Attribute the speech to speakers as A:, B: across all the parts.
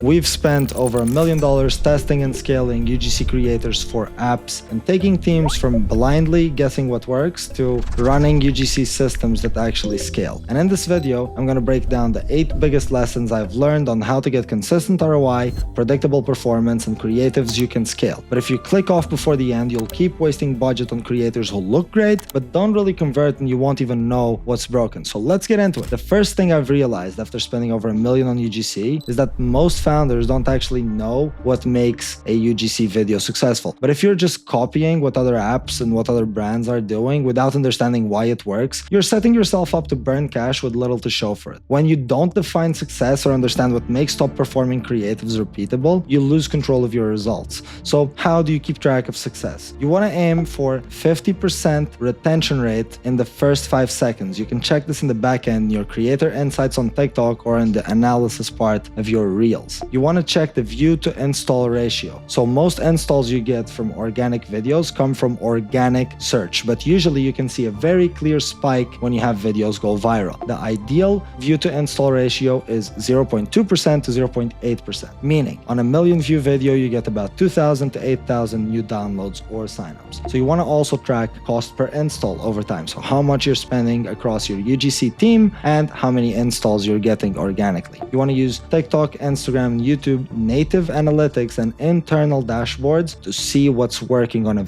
A: We've spent over $1 million testing and scaling UGC creators for apps and taking teams from blindly guessing what works to running UGC systems that actually scale. And in this video, I'm going to break down the 8 biggest lessons I've learned on how to get consistent ROI, predictable performance, and creatives you can scale. But if you click off before the end, you'll keep wasting budget on creators who look great, but don't really convert, and you won't even know what's broken. So let's get into it. The first thing I've realized after spending over $1 million on UGC is that most founders don't actually know what makes a UGC video successful. But if you're just copying what other apps and what other brands are doing without understanding why it works, you're setting yourself up to burn cash with little to show for it. When you don't define success or understand what makes top performing creatives repeatable, you lose control of your results. So how do you keep track of success? You want to aim for 50% retention rate in the first 5 seconds. You can check this in the back end, your creator insights on TikTok, or in the analysis part of your reels. You want to check the view to install ratio. So most installs you get from organic videos come from organic search, but usually you can see a very clear spike when you have videos go viral. The ideal view to install ratio is 0.2% to 0.8%, meaning on a 1 million view video, you get about 2,000 to 8,000 new downloads or signups. So you want to also track cost per install over time. So how much you're spending across your UGC team and how many installs you're getting organically. You want to use TikTok, Instagram, and YouTube native analytics and internal dashboards to see what's working on a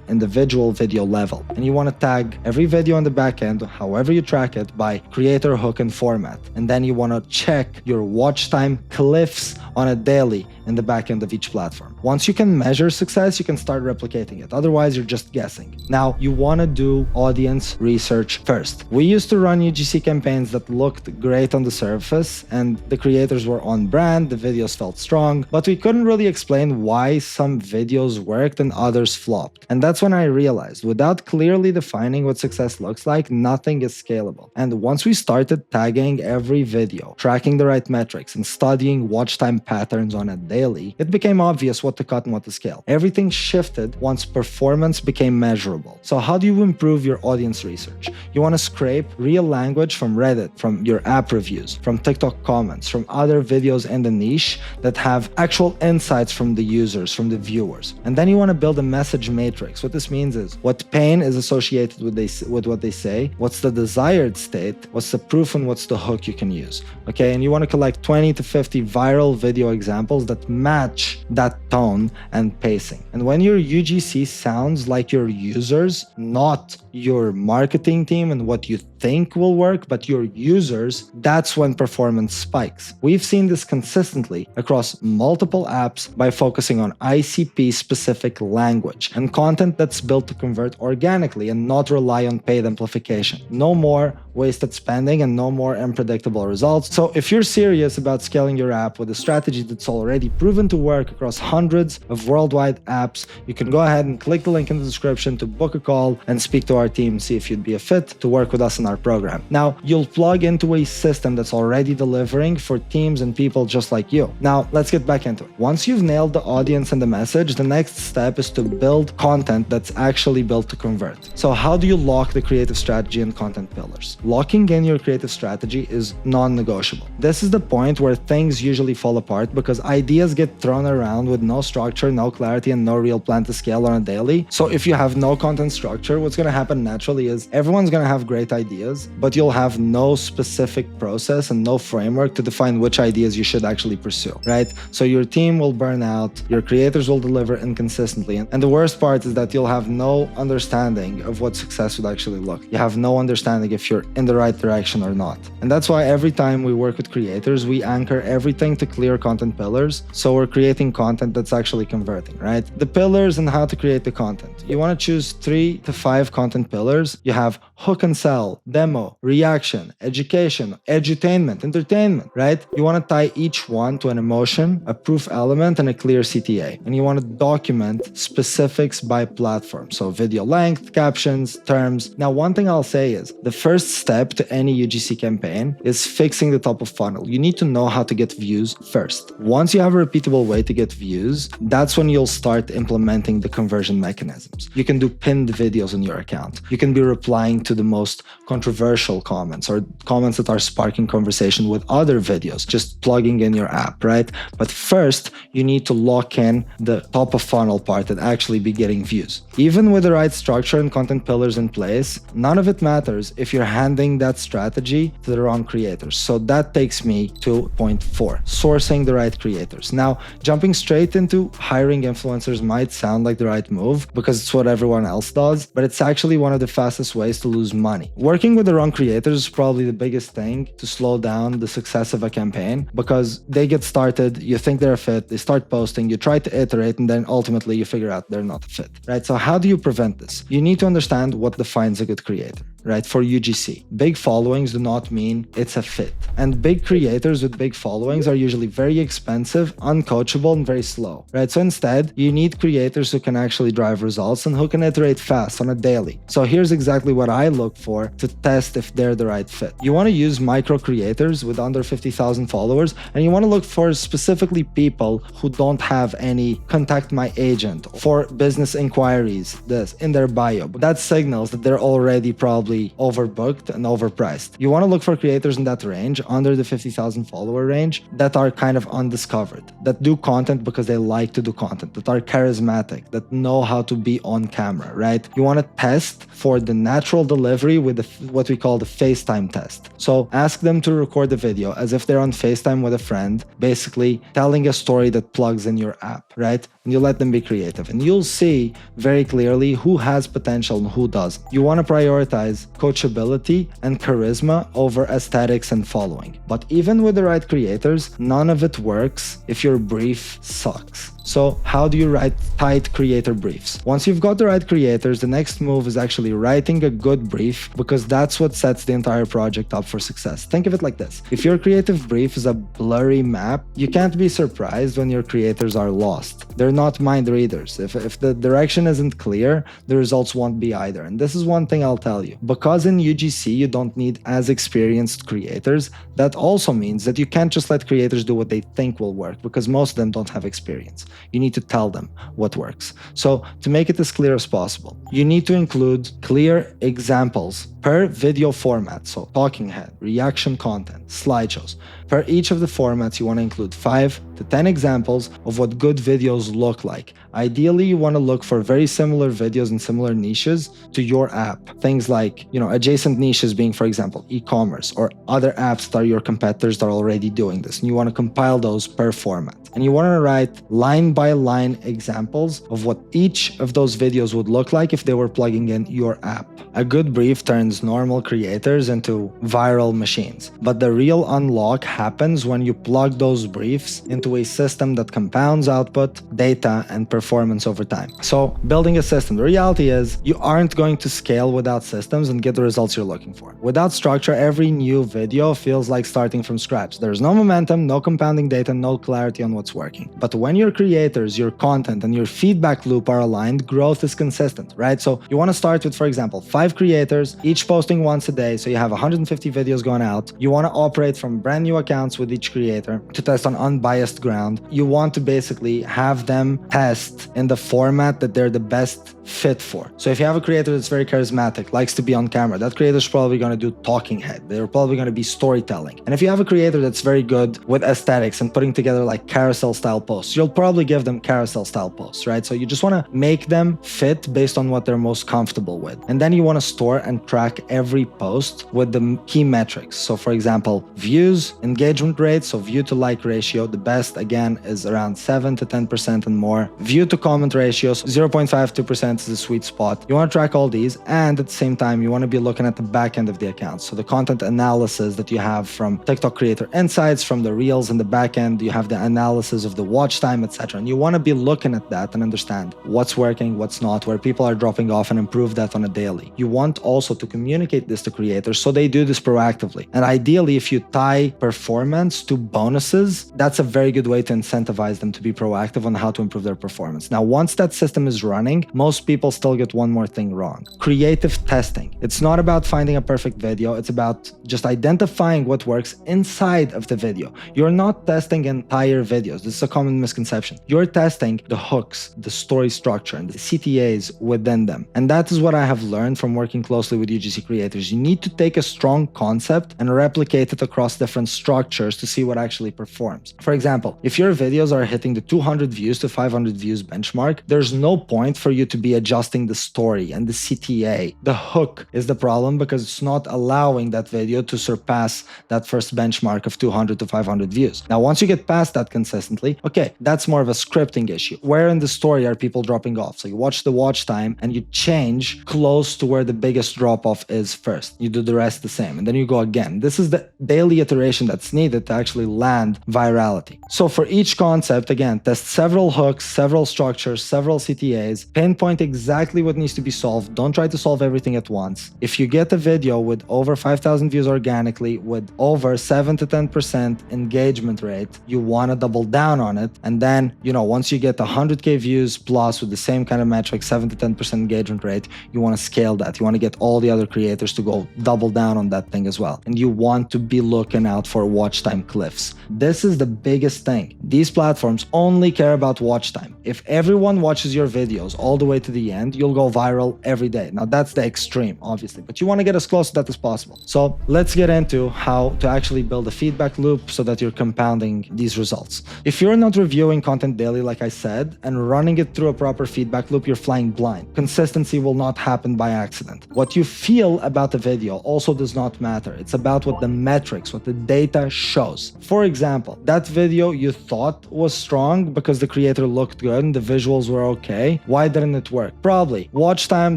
A: individual video level. And you want to tag every video on the back end, however you track it, by creator, hook, and format. And then you want to check your watch time cliffs on a daily in the back end of each platform. Once you can measure success, you can start replicating it. Otherwise, you're just guessing. Now, you want to do audience research first. We used to run UGC campaigns that looked great on the surface, and the creators were on brand, the videos felt strong, but we couldn't really explain why some videos worked and others flopped. And that's when I realized, without clearly defining what success looks like, nothing is scalable. And once we started tagging every video, tracking the right metrics, and studying watch time patterns on a daily, it became obvious what to cut and what to scale. Everything shifted once performance became measurable. So how do you improve your audience research? You want to scrape real language from Reddit, from your app reviews, from TikTok comments, from other videos in the niche that have actual insights from the users, from the viewers. And then you want to build a message matrix. What this means is what pain is associated with what they say, what's the desired state, what's the proof, and what's the hook you can use. Okay, and you want to collect 20 to 50 viral video examples that match that tone and pacing. And when your UGC sounds like your users, not your marketing team and what you think will work, but your users, that's when performance spikes. We've seen this consistently across multiple apps by focusing on ICP specific language and content that's built to convert organically and not rely on paid amplification. No more wasted spending and no more unpredictable results. So if you're serious about scaling your app with a strategy that's already proven to work across hundreds of worldwide apps, you can go ahead and click the link in the description to book a call and speak to our team, see if you'd be a fit to work with us in our program. Now, you'll plug into a system that's already delivering for teams and people just like you. Now, let's get back into it. Once you've nailed the audience and the message, the next step is to build content that's actually built to convert. So how do you lock the creative strategy and content pillars? Locking in your creative strategy is non-negotiable. This is the point where things usually fall apart because ideas get thrown around with no structure, no clarity, and no real plan to scale on a daily. So if you have no content structure, what's going to happen naturally is everyone's going to have great ideas, but you'll have no specific process and no framework to define which ideas you should actually pursue, right? So your team will burn out, your creators will deliver inconsistently, and the worst part is that you'll have no understanding of what success would actually look. You have no understanding if you're in the right direction or not. And that's why every time we work with creators, we anchor everything to clear content pillars. So we're creating content that's actually converting, right? The pillars and how to create the content. You want to choose 3 to 5 content pillars. You have hook and sell, demo, reaction, education, edutainment, entertainment, right? You want to tie each one to an emotion, a proof element, and a clear CTA. And you want to document specifics by platform. So video length, captions, terms. Now, one thing I'll say is the first step to any UGC campaign is fixing the top of funnel. You need to know how to get views first. first. Once you have a repeatable way to get views, that's when you'll start implementing the conversion mechanisms. You can do pinned videos on your account. You can be replying to the most controversial comments or comments that are sparking conversation with other videos, just plugging in your app, right? But first, you need to lock in the top of funnel part and actually be getting views. Even with the right structure and content pillars in place, none of it matters if you're handing that strategy to the wrong creators. So that takes me to point 4, sourcing the right creators. Now, jumping straight into hiring influencers might sound like the right move because it's what everyone else does, but it's actually one of the fastest ways to lose money. Working with the wrong creators is probably the biggest thing to slow down the success of a campaign, because they get started, you think they're a fit, they start posting, you try to iterate, and then ultimately you figure out they're not a fit, right? So how do you prevent this? You need to understand what defines a good creator, right? For UGC, big followings do not mean it's a fit. And big creators with big followings are usually very expensive, uncoachable, and very slow, right? So instead, you need creators who can actually drive results and who can iterate fast on a daily. So here's exactly what I look for to test if they're the right fit. You want to use micro creators with under 50,000 followers, and you want to look for specifically people who don't have any contact my agent for business inquiries, this in their bio. That signals that they're already probably overbooked and overpriced. You want to look for creators in that range, under the 50,000 follower range, that are kind of undiscovered, that do content because they like to do content, that are charismatic, that know how to be on camera, right? You want to test for the natural delivery with what we call the FaceTime test. So ask them to record a video as if they're on FaceTime with a friend, basically telling a story that plugs in your app, right? And you let them be creative, and you'll see very clearly who has potential and who doesn't. You want to prioritize coachability and charisma over aesthetics and following. But even with the right creators, none of it works if your brief sucks. So how do you write tight creator briefs? Once you've got the right creators, the next move is actually writing a good brief, because that's what sets the entire project up for success. Think of it like this. If your creative brief is a blurry map, you can't be surprised when your creators are lost. They're not mind readers. If the direction isn't clear, the results won't be either. And this is one thing I'll tell you. Because in UGC, you don't need as experienced creators, that also means that you can't just let creators do what they think will work, because most of them don't have experience. You need to tell them what works. So to make it as clear as possible, you need to include clear examples per video format. So talking head, reaction content, slideshows. Per each of the formats, you want to include 5 to 10 examples of what good videos look like. Ideally, you want to look for very similar videos in similar niches to your app. Things like, adjacent niches being, for example, e-commerce or other apps that are your competitors that are already doing this. And you want to compile those per format. And you want to write line by line examples of what each of those videos would look like if they were plugging in your app. A good brief turns normal creators into viral machines. But the real unlock happens when you plug those briefs into a system that compounds output, data, and performance over time. So building a system, the reality is you aren't going to scale without systems and get the results you're looking for. Without structure, every new video feels like starting from scratch. There's no momentum, no compounding data, no clarity on what's working. But when your creators, your content, and your feedback loop are aligned, growth is consistent, right? So you want to start with, for example, 5 creators, each posting once a day. So you have 150 videos going out. You want to operate from brand new accounts with each creator to test on unbiased ground. You want to basically have them test in the format that they're the best fit for. So if you have a creator that's very charismatic, likes to be on camera, that creator's probably going to do talking head. They're probably going to be storytelling. And if you have a creator that's very good with aesthetics and putting together like carousel style posts, you'll probably give them carousel style posts, right? So you just want to make them fit based on what they're most comfortable with. And then you want to store and track every post with the key metrics. So for example, views, engagement rate, so view to like ratio, the best again is around 7 to 10% and more. View to comment ratios, 0.5 to 2% is the sweet spot. You want to track all these, and at the same time, you want to be looking at the back end of the account. So the content analysis that you have from TikTok creator insights, from the reels in the back end, you have the analysis of the watch time, etc. And you want to be looking at that and understand what's working, what's not, where people are dropping off, and improve that on a daily. You want also to communicate this to creators so they do this proactively. And ideally, if you tie performance to bonuses, that's a very good way to incentivize them to be proactive on how to improve their performance. Now, once that system is running, most people still get one more thing wrong: creative testing. It's not about finding a perfect video, it's about just identifying what works inside of the video. You're not testing entire videos. This is a common misconception. You're testing the hooks, the story structure, and the CTAs within them. And that is what I have learned from working closely with UGC creators. You need to take a strong concept and replicate it across different structures to see what actually performs. For example, if your videos are hitting the 200 views to 500 views benchmark, there's no point for you to be adjusting the story and the CTA. The hook is the problem because it's not allowing that video to surpass that first benchmark of 200 to 500 views. Now, once you get past that consistently, okay, that's more of a scripting issue. Where in the story are people dropping off? So you watch the watch time and you change close to where the biggest drop off is first. You do the rest the same, and then you go again. This is the daily iteration that's needed to actually land virality. So for each concept, again, test several hooks, several structures, several CTAs, pinpoint exactly what needs to be solved. Don't try to solve everything at once. If you get a video with over 5,000 views organically, with over 7 to 10% engagement rate, you want to double down on it. And then, once you get 100K views plus with the same kind of metric, 7 to 10% engagement rate, you want to scale that. You want to get all the other creators to go double down on that thing as well. And you want to be looking out for watch time cliffs. This is the biggest thing. These platforms only care about watch time. If everyone watches your videos all the way to the end, you'll go viral every day. Now, that's the extreme, obviously, but you want to get as close to that as possible. So let's get into how to actually build a feedback loop so that you're compounding these results. If you're not reviewing content daily, like I said, and running it through a proper feedback loop, you're flying blind. Consistency will not happen by accident. What you feel about the video also does not matter. It's about what the metrics, what the data shows. For example, that video you thought was strong because the creator looked good and the visuals were okay. Why didn't it work? Probably watch time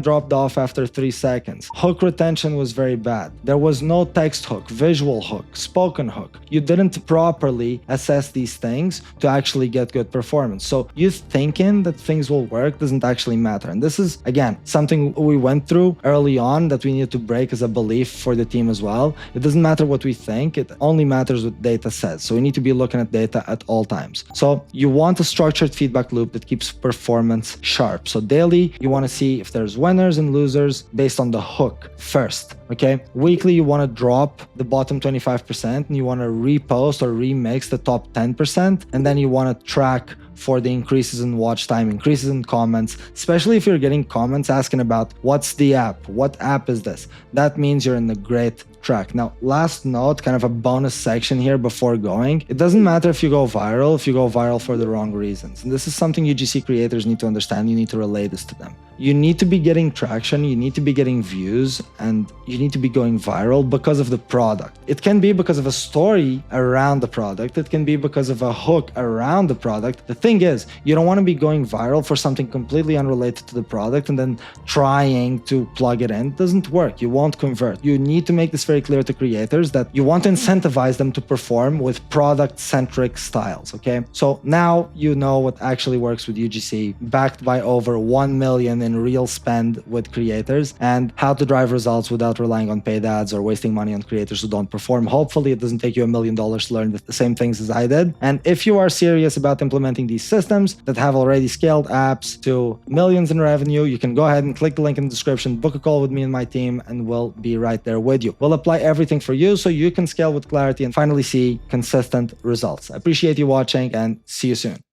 A: dropped off after 3 seconds. Hook retention was very bad. There was no text hook, visual hook, spoken hook. You didn't properly assess these things to actually get good performance. So you thinking that things will work doesn't actually matter. And this is, again, something we went through early on that we need to break as a belief for the team as well. It doesn't matter what we think. It only matters what data says. So we need to be looking at data at all times. So you want a structured feedback loop that keeps performance sharp. So daily, you want to see if there's winners and losers based on the hook first. Okay. Weekly, you want to drop the bottom 25% and you want to repost or remix the top 10%. And then you want to track for the increases in watch time, increases in comments, especially if you're getting comments asking about what's the app, what app is this? That means you're in the great track. Now, last note, kind of a bonus section here before going. It doesn't matter if you go viral, if you go viral for the wrong reasons. And this is something UGC creators need to understand. You need to relay this to them. You need to be getting traction, you need to be getting views, and you need to be going viral because of the product. It can be because of a story around the product. It can be because of a hook around the product. The thing is, you don't want to be going viral for something completely unrelated to the product and then trying to plug it in. It doesn't work. You won't convert. You need to make this very clear to creators that you want to incentivize them to perform with product-centric styles, okay? So now you know what actually works with UGC, backed by over 1 million in real spend with creators, and how to drive results without relying on paid ads or wasting money on creators who don't perform. Hopefully it doesn't take you $1 million to learn the same things as I did. And if you are serious about implementing these systems that have already scaled apps to millions in revenue, you can go ahead and click the link in the description, book a call with me and my team, and we'll be right there with you. We'll apply everything for you so you can scale with clarity and finally see consistent results. I appreciate you watching and see you soon.